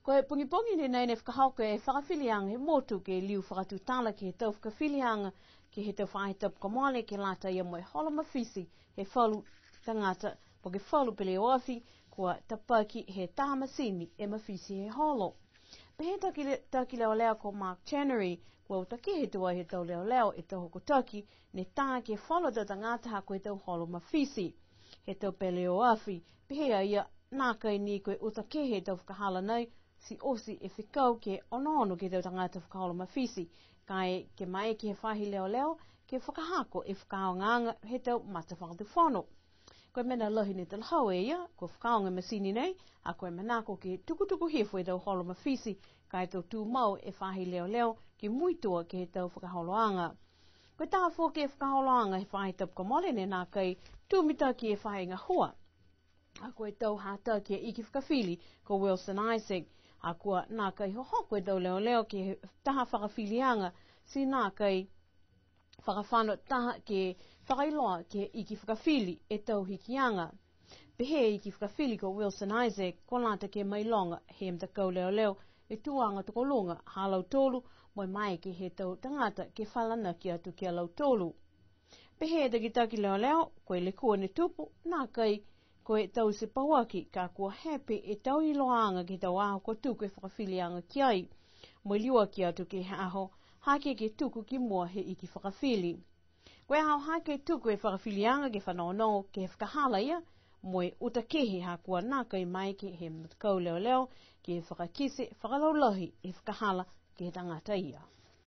Ko e pungi ni nei ne whakahauka e whakawhilianga he motu ke liu whakatutala ki he tau whakawhilianga ki he tau whaitap kamale ke lata ia mo e hola mawhisi he whalu tangata po ke whalu pele o awhi kua tapaki he tahamasini e mawhisi he holo. Pe he taki leo leo ko Mark Chenery kua utaki he tua he tau leo leo e tau hoko taki ne tā ke whalu tau tangata ha koe tau holo mawhisi he tau pele o awhi pe hea ia nā kai ni koe utaki he tau whakahala nei si osi e whikau ke ono ke tau tangata whakaholo mawhisi, kai ke mai ki he whahi leo leo, ke whakahako e whakaongaanga he tau mata whakatu whono. Koe mena lahi ne talahau e ia, ko whakaonga masini nei, a koe manako ke tukutuku hefo e tau holo mawhisi, kai tau tū mau e whahi leo leo, ke muitua ke he tau whakaholoanga. Koe taha fō ke whakaholoanga he whahi tapuka mole ne nā kai tūmita ki e whahi ngahua. A koe tau hata ki e iki whakawhili, ko Wilson Isaac, a kua nā kai hohoko e tau leo leo ki taha whakawhilianga si nā kai whakawhano taha ke whakailoa ke iki whakawhili e tau hikianga. Pehe iki whakawhili ko Wilson Isaac, ko lata ke mailonga he mtakau leo leo e tuanga tukolunga halau tolu moi mai ke he tau tangata ke whalana ki atu ki alau tolu. Pehe taki leo leo, koe le kua ne tupu, nā kai koe tau se pauaki ka kua happy e tau iloanga ki tau aho ko tuku e whakawhilianga ki ai. Mo liua ki atu ki he aho, hake ke tuku ki mua he iki whakawhili. Koe aho hake tuku e whakawhilianga ki whanono ke he whakahala ia, mo e utakehi ha kua nākai mai ki he matakau leo leo ki he whakakise whakalaulahi e whakahala ki he tangata ia.